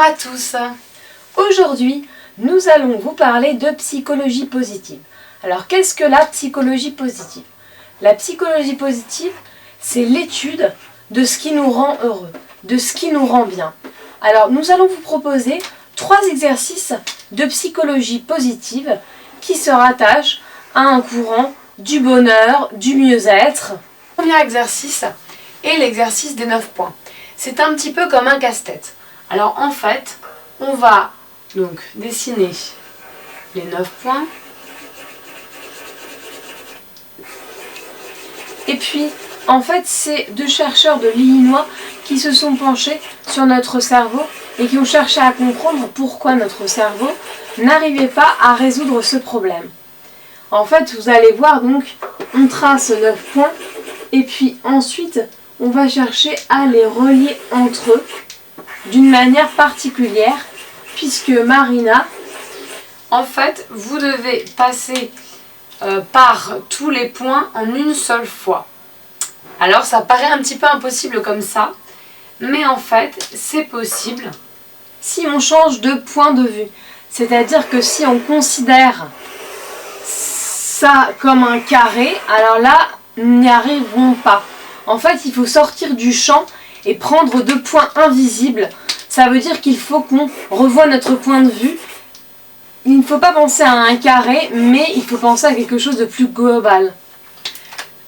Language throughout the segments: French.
Bonjour à tous. Aujourd'hui, nous allons vous parler de psychologie positive. Alors, qu'est-ce que la psychologie positive? La psychologie positive, c'est l'étude de ce qui nous rend heureux, de ce qui nous rend bien. Alors, nous allons vous proposer 3 exercices de psychologie positive qui se rattachent à un courant du bonheur, du mieux-être. Le premier exercice est l'exercice des 9 points. C'est un petit peu comme un casse-tête. Alors en fait, on va donc dessiner les 9 points. Et puis, en fait, c'est 2 chercheurs de l'Illinois qui se sont penchés sur notre cerveau et qui ont cherché à comprendre pourquoi notre cerveau n'arrivait pas à résoudre ce problème. En fait, vous allez voir, donc, on trace 9 points et puis ensuite, on va chercher à les relier entre eux d'une manière particulière, puisque Marina, en fait, vous devez passer par tous les points en une seule fois. Alors, ça paraît un petit peu impossible comme ça, mais en fait, c'est possible si on change de point de vue. C'est-à-dire que si on considère ça comme un carré, alors là, nous n'y arriverons pas. En fait, il faut sortir du champ et prendre 2 points invisibles. Ça veut dire qu'il faut qu'on revoie notre point de vue. Il ne faut pas penser à un carré, mais il faut penser à quelque chose de plus global.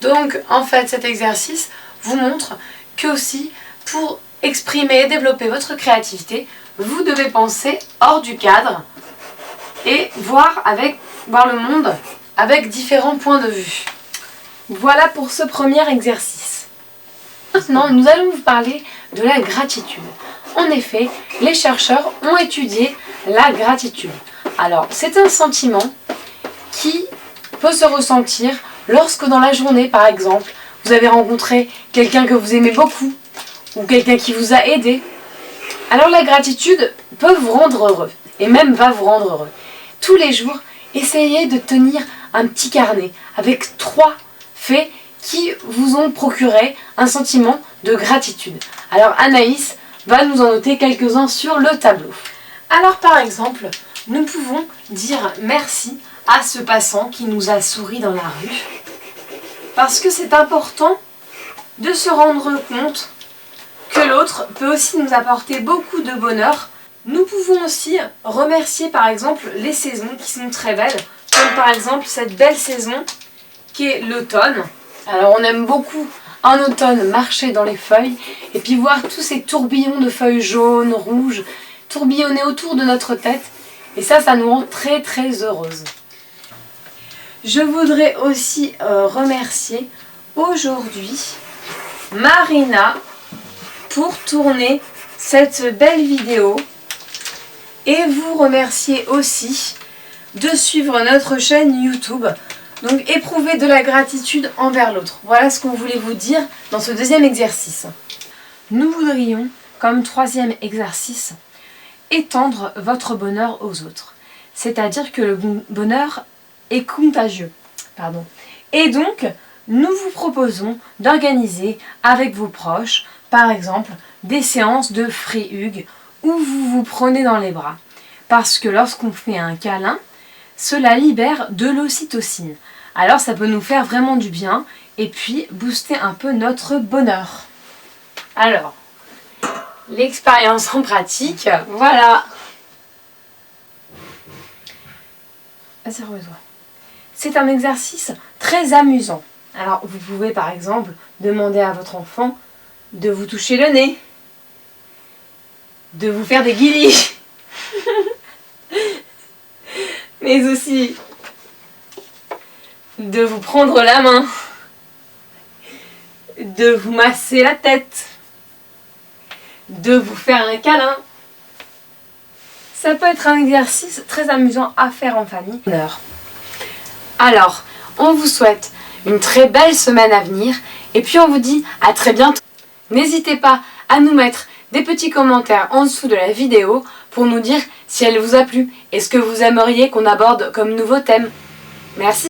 Donc, en fait, cet exercice vous montre que aussi, pour exprimer et développer votre créativité, vous devez penser hors du cadre et voir le monde avec différents points de vue. Voilà pour ce premier exercice. Maintenant, nous allons vous parler de la gratitude. En effet, les chercheurs ont étudié la gratitude. Alors, c'est un sentiment qui peut se ressentir lorsque dans la journée, par exemple, vous avez rencontré quelqu'un que vous aimez beaucoup ou quelqu'un qui vous a aidé. Alors, la gratitude peut vous rendre heureux et même va vous rendre heureux. Tous les jours, essayez de tenir un petit carnet avec 3 faits qui vous ont procuré un sentiment de gratitude. Alors Anaïs va nous en noter quelques-uns sur le tableau. Alors par exemple, nous pouvons dire merci à ce passant qui nous a souri dans la rue. Parce que c'est important de se rendre compte que l'autre peut aussi nous apporter beaucoup de bonheur. Nous pouvons aussi remercier par exemple les saisons qui sont très belles, comme par exemple cette belle saison qui est l'automne. Alors on aime beaucoup en automne marcher dans les feuilles et puis voir tous ces tourbillons de feuilles jaunes, rouges, tourbillonner autour de notre tête. Et ça nous rend très très heureuses. Je voudrais aussi remercier aujourd'hui Marina pour tourner cette belle vidéo. Et vous remercier aussi de suivre notre chaîne YouTube. Donc, éprouver de la gratitude envers l'autre. Voilà ce qu'on voulait vous dire dans ce deuxième exercice. Nous voudrions, comme 3e exercice, étendre votre bonheur aux autres. C'est-à-dire que le bonheur est contagieux. Et donc, nous vous proposons d'organiser avec vos proches, par exemple, des séances de free hug où vous vous prenez dans les bras. Parce que lorsqu'on fait un câlin, cela libère de l'ocytocine. Alors ça peut nous faire vraiment du bien et puis booster un peu notre bonheur. Alors, l'expérience en pratique, voilà. C'est un exercice très amusant. Alors vous pouvez par exemple demander à votre enfant de vous toucher le nez, de vous faire des guilis. Mais aussi de vous prendre la main, de vous masser la tête, de vous faire un câlin. Ça peut être un exercice très amusant à faire en famille. Alors, on vous souhaite une très belle semaine à venir et puis on vous dit à très bientôt. N'hésitez pas à nous mettre des petits commentaires en dessous de la vidéo pour nous dire si elle vous a plu et ce que vous aimeriez qu'on aborde comme nouveau thème. Merci.